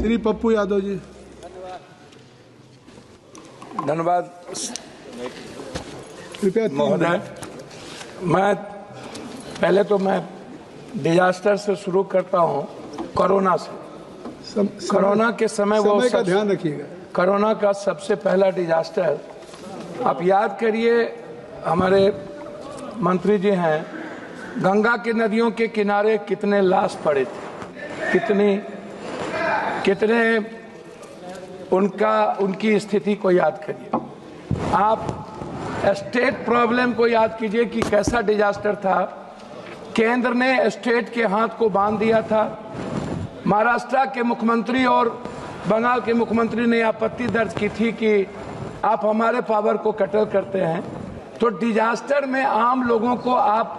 श्री पप्पू यादव जी। धन्यवाद कृपया महोदय। मैं डिजास्टर से शुरू करता हूं, कोरोना से। कोरोना के समय का ध्यान रखिएगा। कोरोना का सबसे पहला डिजास्टर, आप याद करिए, हमारे मंत्री जी हैं, गंगा की नदियों के किनारे कितने लाश पड़े थे, कितने उनकी स्थिति को याद करिए। आप स्टेट प्रॉब्लम को याद कीजिए कि कैसा डिजास्टर था। केंद्र ने स्टेट के हाथ को बांध दिया था। महाराष्ट्र के मुख्यमंत्री और बंगाल के मुख्यमंत्री ने आपत्ति दर्ज की थी कि आप हमारे पावर को कटल करते हैं। तो डिजास्टर में आम लोगों को आप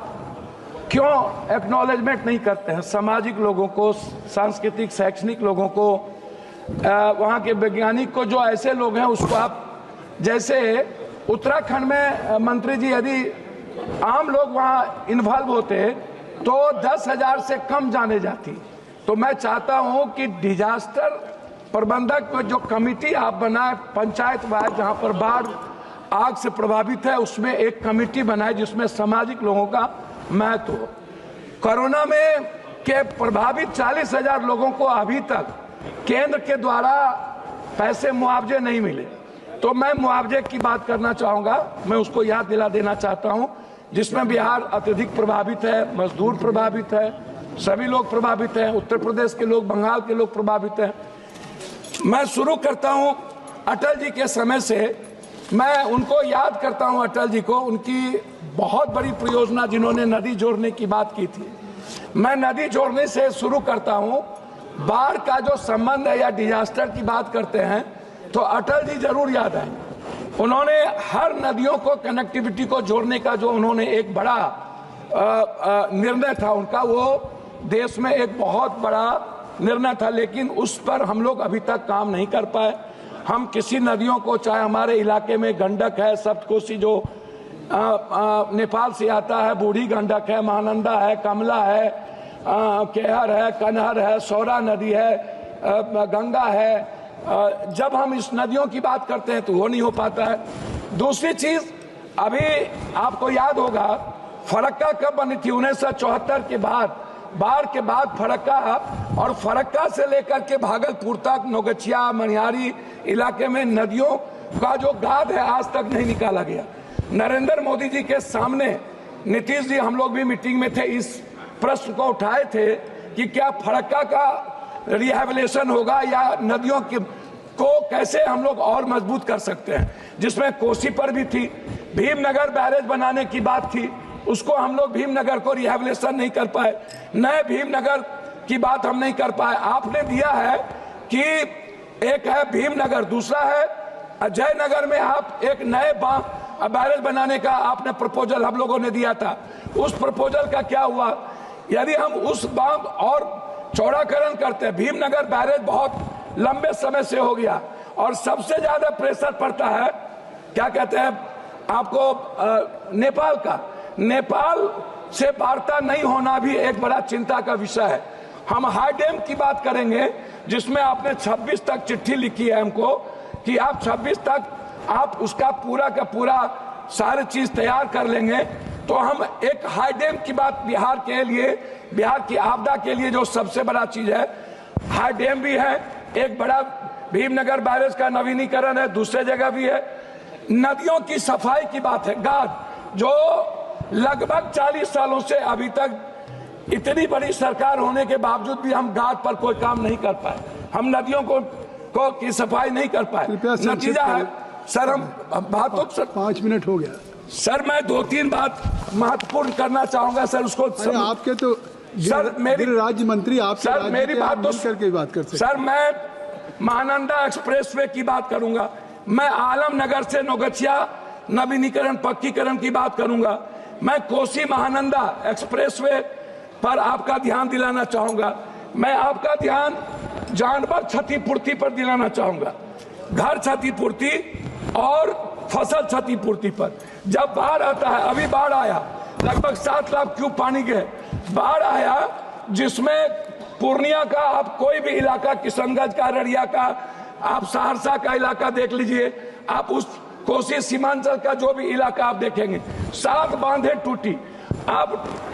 क्यों एक्नॉलेजमेंट नहीं करते हैं? सामाजिक लोगों को, सांस्कृतिक शैक्षणिक लोगों को, वहाँ के वैज्ञानिक को, जो ऐसे लोग हैं उसको आप, जैसे उत्तराखंड में मंत्री जी, यदि आम लोग वहाँ इन्वॉल्व होते तो 10,000 से कम जाने जाती। तो मैं चाहता हूँ कि डिजास्टर प्रबंधक जो कमेटी आप बनाए पंचायत वाइज, जहाँ पर बाढ़ आग से प्रभावित है, उसमें एक कमेटी बनाए जिसमें सामाजिक लोगों का महत्व हो। कोरोना में के प्रभावित 40,000 लोगों को अभी तक केंद्र के द्वारा पैसे मुआवजे नहीं मिले। तो मैं मुआवजे की बात करना चाहूँगा, मैं उसको याद दिला देना चाहता हूँ, जिसमें बिहार अत्यधिक प्रभावित है, मजदूर प्रभावित है, सभी लोग प्रभावित हैं, उत्तर प्रदेश के लोग, बंगाल के लोग प्रभावित हैं। मैं शुरू करता हूँ अटल जी के समय से। मैं उनको याद करता हूँ, अटल जी को, उनकी बहुत बड़ी परियोजना जिन्होंने नदी जोड़ने की बात की थी। मैं नदी जोड़ने से शुरू करता हूँ। बाढ़ का जो संबंध है या डिजास्टर की बात करते हैं तो अटल जी जरूर याद आएंगे। उन्होंने हर नदियों को, कनेक्टिविटी को जोड़ने का जो उन्होंने एक बड़ा निर्णय था उनका, वो देश में एक बहुत बड़ा निर्णय था, लेकिन उस पर हम लोग अभी तक काम नहीं कर पाए। हम किसी नदियों को, चाहे हमारे इलाके में गंडक है, सप्तकोशी जो नेपाल से आता है, बूढ़ी गंडक है, महानंदा है, कमला है, केहर है, कनहर है, सौरा नदी है, गंगा है। जब हम इस नदियों की बात करते हैं तो वो नहीं हो पाता है। दूसरी चीज, अभी आपको याद होगा फरक्का कब बनी थी? 1974 के बाद, बाढ़ के बाद फरक्का, और फरक्का से लेकर के भागलपुर तक, नौगछिया, मनिहारी इलाके में नदियों का जो गाद है आज तक नहीं निकाला गया। नरेंद्र मोदी जी के सामने नीतीश जी, हम लोग भी मीटिंग में थे, इस प्रश्न को उठाए थे कि क्या फरक्का का रिहैबिलिटेशन होगा या नदियों को कैसे हम लोग और मजबूत कर सकते हैं, जिसमें कोसी पर भी थी। भीमनगर बैरेज बनाने की बात थी, उसको हम लोग भीमनगर को रिहैबिलिटेशन नहीं कर पाए। नए भीमनगर की बात हम नहीं कर पाए। आपने दिया है कि एक है भीमनगर, दूसरा है अजयनगर में आप एक नए बैरेज बनाने का आपने प्रपोजल हम लोगों ने दिया था। उस प्रपोजल का क्या हुआ? यदि हम उस बांध और चौड़ाकरण करते हैं, भीमनगर बैरेज बहुत लंबे समय से हो गया और सबसे ज्यादा प्रेशर पड़ता है, क्या कहते हैं आपको, नेपाल का। नेपाल से वार्ता नहीं होना भी एक बड़ा चिंता का विषय है। हम हाई डैम की बात करेंगे, जिसमें आपने 26 तक चिट्ठी लिखी है हमको कि आप 26 तक आप उसका पूरा का पूरा सारी चीज तैयार कर लेंगे। तो हम एक हाई डैम की बात, बिहार के लिए, बिहार की आपदा के लिए जो सबसे बड़ा चीज है, हाई डैम भी है, एक बड़ा भीमनगर बैरेज का नवीनीकरण है, दूसरे जगह भी है। नदियों की सफाई की बात है, गाद, जो लगभग 40 सालों से अभी तक इतनी बड़ी सरकार होने के बावजूद भी हम गाद पर कोई काम नहीं कर पाए, हम नदियों को की सफाई नहीं कर पाए। नतीजा है सर, हम बातों, 5 मिनट हो गया सर। मैं 2-3 बात महत्वपूर्ण करना चाहूंगा सर, उसको आपके तो सर, मेरी राज्य मंत्री आप सर, मेरी बात तो करके बात करते सर। मैं महानंदा एक्सप्रेसवे की बात करूंगा, मैं आलमनगर से नौगछिया नवीनीकरण पक्कीकरण की बात करूंगा, मैं कोसी महानंदा एक्सप्रेसवे पर आपका ध्यान दिलाना चाहूंगा, मैं आपका ध्यान जानवर क्षतिपूर्ति पर दिलाना चाहूंगा, घर क्षतिपूर्ति और फसल क्षतिपूर्ति पर। जब बाढ़ आता है, अभी बाढ़ आया, लगभग 7 लाख क्यूब पानी के बाढ़ आया, जिसमें पूर्णिया का आप कोई भी इलाका, किशनगंज का, अररिया का, आप सहरसा का इलाका देख लीजिए, आप उस कोसी सीमांचल का जो भी इलाका आप देखेंगे, 7 बांधे टूटी। आप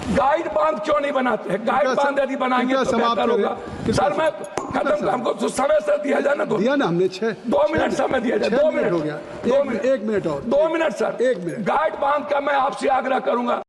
गाइड बांध क्यों नहीं बनाते हैं? गाइड बांध यदि बनाएंगे तो बेहतर होगा। सर मैं खत्म, हमको तो समय सर दिया जाए ना, दिया ना हमने 2 मिनट समय दिया जाए। 2 मिनट हो गया, 1 मिनट और 2 मिनट सर, 1 मिनट। गाइड बांध का मैं आपसे आग्रह करूंगा।